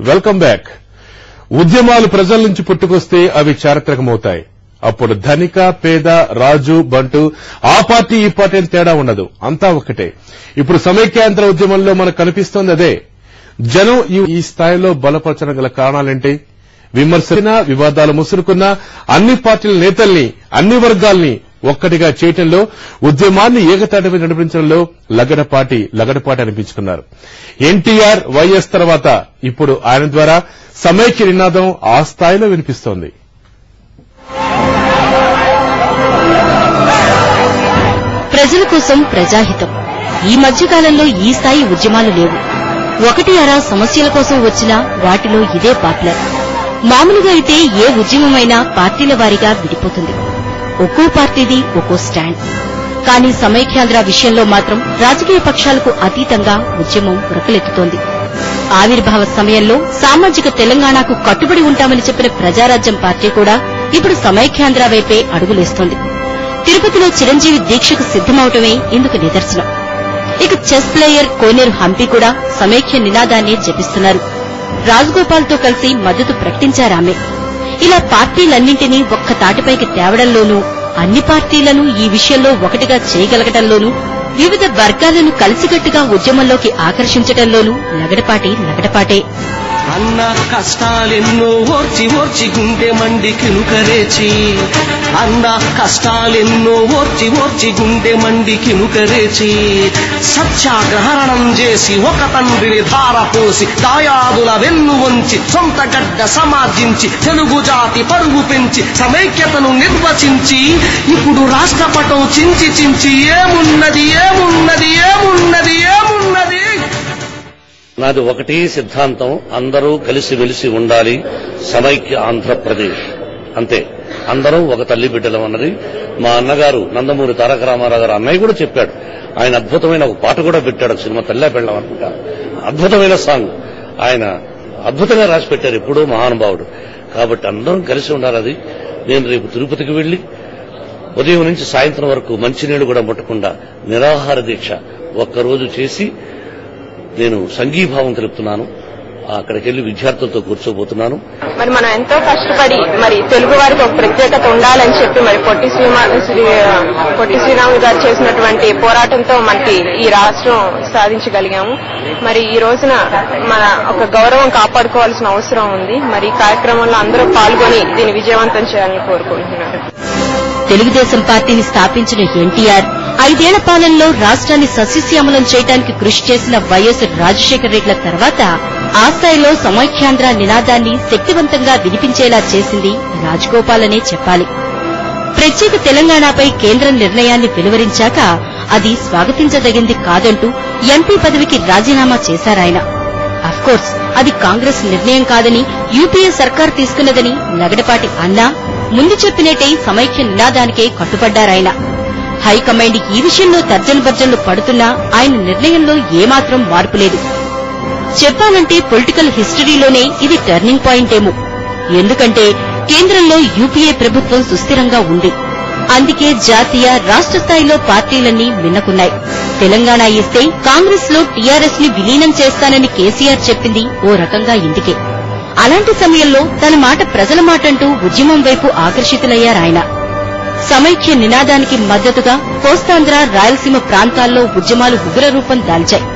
Welcome back. ఉద్యమాలు ప్రజల నుంచి పుట్టుకొస్తే అవి చారిత్రకమవుతాయి. అప్పుడు ధనిక, పేద, రాజు, బంటు, ఆ పార్టీ ఈ పార్టీ అని తేడా ఉండదు, అంతా ఒక్కటే. ఇప్పుడు సమైక్యాంధ్ర ఉద్యమంలో మనకు కనిపిస్తోంది అదే. జనం ఈ స్థాయిలో బలపరచడం గల కారణాలేంటి? విమర్శన, వివాదాలు ముసురుకున్న అన్ని పార్టీల నేతల్ని, అన్ని వర్గాల్ని ఒక్కటిగా చేయటంలో, ఉద్యమాన్ని ఏకతాటిపై నడిపించడంలో లగడపాటి అనిపించుకున్నారు. ఎన్టీఆర్, వైఎస్ తర్వాత ఇప్పుడు ఆయన ద్వారా సమైక్య నినాదం ఆ స్థాయిలో వినిపిస్తోంది. ప్రజల కోసం ప్రజాహితం. ఈ మధ్యకాలంలో ఈ స్థాయి ఉద్యమాలు లేవు. ఒకటి అరా సమస్యల కోసం వచ్చినా వాటిలో ఇదే పాపులర్. మామూలుగా అయితే ఏ ఉద్యమమైనా పార్టీల వారీగా విడిపోతుంది. ఒక్కో పార్టీది ఒక్కో స్టాండ్. కానీ సమైక్యాంధ్ర విషయంలో మాత్రం రాజకీయ పక్షాలకు అతీతంగా ఉద్యమం ఉరకలెత్తుతోంది. ఆవిర్భావ సమయంలో సామాజిక తెలంగాణకు కట్టుబడి ఉంటామని చెప్పిన ప్రజారాజ్యం పార్టీ కూడా ఇప్పుడు సమైక్యాంధ్ర వైపే అడుగులేస్తోంది. తిరుపతిలో చిరంజీవి దీక్షకు సిద్దమవటమే ఇందుకు నిదర్శనం. ఇక చెస్ ప్లేయర్ కోనేరు హంపి కూడా సమైక్య నినాదాన్ని జపిస్తున్నారు. రాజగోపాల్తో కలిసి మద్దతు ప్రకటించారామె. ఇలా పార్టీలన్నింటినీ ఒక్క తాటిపైకి తేవడంలోనూ, అన్ని పార్టీలను ఈ విషయంలో ఒకటిగా చేయగలగడంలోనూ, వివిధ వర్గాలను కలిసికట్టుగా ఉద్యమంలోకి ఆకర్షించడంలోనూ లగడపాటే. అన్న కష్టాలెన్నో ఓర్చి ఓర్చి గుండె మండి కినుకరేచి, అన్న కష్టాలెన్నో ఓర్చి ఓర్చి గుండె మండి కినుకరేచి, సత్యాగ్రహణం చేసి ఒక తండ్రిని ధారపోసి, దాయాదుల వెన్ను వంచి, సొంత గడ్డ సమార్జించి, తెలుగు జాతి పరుగు పెంచి, సమైక్యతను నిర్వచించి, ఇప్పుడు రాష్ట్రపటం చించి చించి ఏమున్నది ఏమున్నది ఏమున్నది ఏమున్నది. నాది ఒకటి సిద్ధాంతం, అందరూ కలిసి వెలిసి ఉండాలి, సమైక్య ఆంధ్రప్రదేశ్, అంతే. అందరం ఒక తల్లి బిడ్డలం అన్నది మా అన్నగారు నందమూరి తారక రామారావు గారు అన్నయ్య కూడా చెప్పాడు. ఆయన అద్భుతమైన ఒక పాట కూడా పెట్టాడు, సినిమా తల్లా పెళ్ళం అనుకుంటా. అద్భుతమైన సాంగ్ ఆయన అద్భుతంగా రాసి పెట్టారు, ఎప్పుడూ మహానుభావుడు. కాబట్టి అందరం కలిసి ఉండాలి. అది నేను రేపు తిరుపతికి వెళ్లి ఉదయం నుంచి సాయంత్రం వరకు మంచినీళ్లు కూడా ముట్టకుండా నిరాహార దీక్ష ఒక్కరోజు చేసి నేను సంఘీభావం తెలుపుతున్నాను. అక్కడికి వెళ్లి విద్యార్థులతో కూర్చోబోతున్నాను. మరి మనం ఎంతో కష్టపడి మరి తెలుగు వారికి ఒక ప్రత్యేకత ఉండాలని చెప్పి మరి పొట్టి శ్రీరాములు గారు చేసినటువంటి పోరాటంతో మనకి ఈ రాష్ట్రం సాధించగలిగాము. మరి ఈ రోజున మన ఒక గౌరవం కాపాడుకోవాల్సిన అవసరం ఉంది. మరి ఈ కార్యక్రమంలో అందరూ పాల్గొని దీన్ని విజయవంతం చేయాలని కోరుకుంటున్నారు. తెలుగుదేశం పార్టీని స్థాపించిన ఎన్టీఆర్ 5 ఏళ్ల పాలనలో రాష్ట్రాన్ని సస్యశ్యామలం చేయడానికి కృషి చేసిన వైఎస్ రాజశేఖర రెడ్డిల తర్వాత ఆ స్థాయిలో సమైక్యాంధ్ర నినాదాన్ని శక్తివంతంగా వినిపించేలా చేసింది రాజగోపాల్ అనే చెప్పాలి. ప్రత్యేక తెలంగాణపై కేంద్రం నిర్ణయాన్ని వెలువరించాక అది స్వాగతించదగింది కాదంటూ ఎంపీ పదవికి రాజీనామా చేశారాయన. అఫ్కోర్స్ అది కాంగ్రెస్ నిర్ణయం కాదని, యూపీఏ సర్కార్ తీసుకున్నదని లగడపాటి అన్నా ముందు చెప్పినట్టే సమైక్య నినాదానికే కట్టుబడ్డారాయన. హైకమాండ్ ఈ విషయంలో తర్జనభర్జనలు పడుతున్నా ఆయన నిర్ణయంలో ఏమాత్రం మార్పు లేదు. చెప్పాలంటే పొలిటికల్ హిస్టరీలోనే ఇది టర్నింగ్ పాయింట్ ఏమో. ఎందుకంటే కేంద్రంలో యూపీఏ ప్రభుత్వం సుస్థిరంగా ఉంది. అందుకే జాతీయ, రాష్ట్ర స్థాయిలో పార్టీలన్నీ మిన్నకున్నాయి. తెలంగాణ ఇస్తే కాంగ్రెస్ లో టీఆర్ఎస్ ని విలీనం చేస్తానని కేసీఆర్ చెప్పింది ఓ రకంగా ఇందుకే. అలాంటి సమయంలో తన మాట ప్రజల మాటంటూ ఉద్యమం వైపు ఆకర్షితులయ్యారాయన. సమైక్య నినాదానికి మద్దతుగా కోస్తాంధ్ర, రాయలసీమ ప్రాంతాల్లో ఉద్యమాలు ఉగ్రరూపం దాల్చాయి.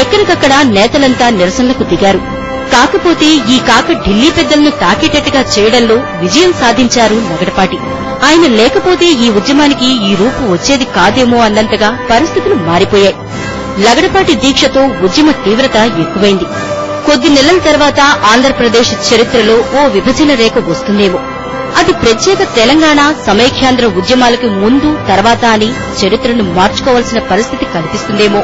ఎక్కడికక్కడ నేతలంతా నిరసనలకు దిగారు. కాకపోతే ఈ కాక ఢిల్లీ పెద్దలను తాకేటట్టుగా చేయడంలో విజయం సాధించారు లగడపాటి. ఆయన లేకపోతే ఈ ఉద్యమానికి ఈ రూపు వచ్చేది కాదేమో అన్నంతగా పరిస్థితులు మారిపోయాయి. లగడపాటి దీక్షతో ఉద్యమ తీవ్రత ఎక్కువైంది. కొద్ది నెలల తర్వాత ఆంధ్రప్రదేశ్ చరిత్రలో ఓ విభజన రేఖ వస్తుందేమో. అది ప్రత్యేక తెలంగాణ, సమైక్యాంధ్ర ఉద్యమాలకు ముందు తర్వాత అని చరిత్రను మార్చుకోవాల్సిన పరిస్థితి కనిపిస్తుందేమో.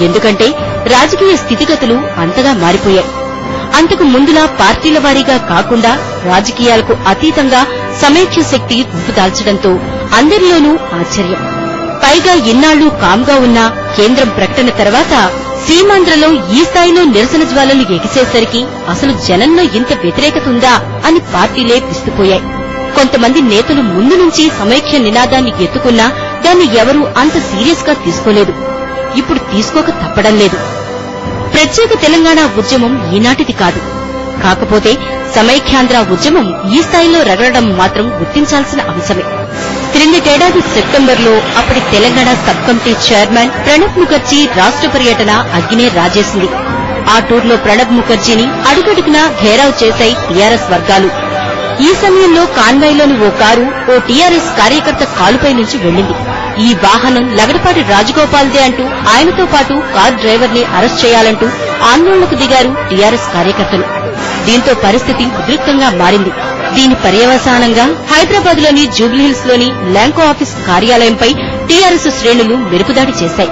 ఎందుకంటే రాజకీయ స్థితిగతులు అంతగా మారిపోయాయి. అంతకు ముందులా పార్టీల వారీగా కాకుండా రాజకీయాలకు అతీతంగా సమైక్య శక్తి రూపుదాల్చడంతో అందరిలోనూ ఆశ్చర్యం. పైగా ఇన్నాళ్లు కామ్గా ఉన్న కేంద్రం ప్రకటన తర్వాత సీమాంధ్రలో ఈ స్థాయిలో నిరసన జ్వాలలు ఎగిసేసరికి అసలు జనంలో ఇంత వ్యతిరేకత ఉందా అని పార్టీలే విస్తుపోయాయి. కొంతమంది నేతలు ముందు నుంచి సమైక్య నినాదాన్ని ఎత్తుకున్నా దాన్ని ఎవరూ అంత సీరియస్ గా తీసుకోలేదు. ఇప్పుడు తీసుకోక తప్పడం లేదు. ప్రత్యేక తెలంగాణ ఉద్యమం ఈనాటిది కాదు. కాకపోతే సమైఖ్యాంధ్ర ఉద్యమం ఈ స్థాయిలో రగలడం మాత్రం గుర్తించాల్సిన అంశమే. క్రిందటేడాది సెప్టెంబర్లో అప్పటి Telangana subcommittee chairman Pranab Mukherjee రాష్ట్ర పర్యటన అగ్గినే రాజేసింది. ఆ టూర్లో ప్రణబ్ ముఖర్జీని అడుగడుగునా ఘేరావ్ చేశాయి టీఆర్ఎస్ వర్గాలు. ఈ సమయంలో కాన్వాయ్లోని ఓ కారు ఓ టీఆర్ఎస్ కార్యకర్త కాలుపై నుంచి వెళ్లింది. ఈ వాహనం లగడపాటి రాజగోపాల్దే అంటూ ఆయనతో పాటు కారు డ్రైవర్ని అరెస్ట్ చేయాలంటూ ఆందోళనకు దిగారు టీఆర్ఎస్ కార్యకర్తలు. దీంతో పరిస్థితి ఉద్రిక్తంగా మారింది. దీని పర్యవసానంగా హైదరాబాద్ లోని జూబ్లీహిల్స్ లోని ల్యాంకో ఆఫీస్ కార్యాలయంపై టీఆర్ఎస్ శ్రేణులు మెరుపుదాడి చేశాయి,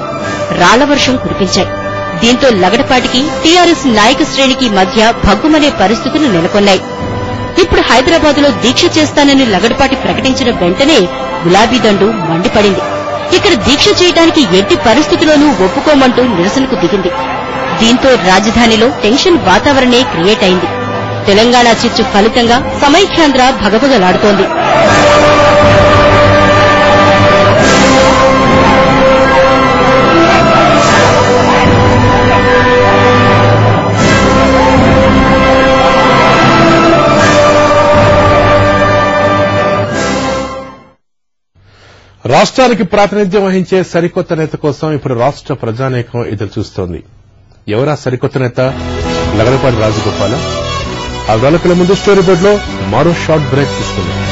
రాళ్ల వర్షం కురిపించాయి. దీంతో లగడపాటికి టీఆర్ఎస్ నాయక శ్రేణికి మధ్య భగ్గుమనే పరిస్థితులు నెలకొన్నాయి. ఇప్పుడు హైదరాబాద్ లో దీక్ష చేస్తానని లగడపాటి ప్రకటించిన వెంటనే గులాబీ దండు మండిపడింది. ఇక్కడ దీక్ష చేయడానికి ఎట్టి పరిస్థితుల్లోనూ ఒప్పుకోమంటూ నిరసనకు దిగింది. దీంతో రాజధానిలో టెన్షన్ వాతావరణే క్రియేట్ అయింది. తెలంగాణ చిచ్చు ఫలితంగా సమైఖ్యాంధ్ర భగభగలాడుతోంది. రాష్ట్రానికి ప్రాతినిధ్యం వహించే సరికొత్త నేత కోసం ఇప్పుడు రాష్ట్ర ప్రజానీకం ఎదురు చూస్తోంది. ఎవరా సరికొత్త నేత? లగడపాటి రాజగోపాల? ఆ వెలకల ముందు స్టోరీ బోర్డులో మరో షార్ట్ బ్రేక్ తీసుకుందాం.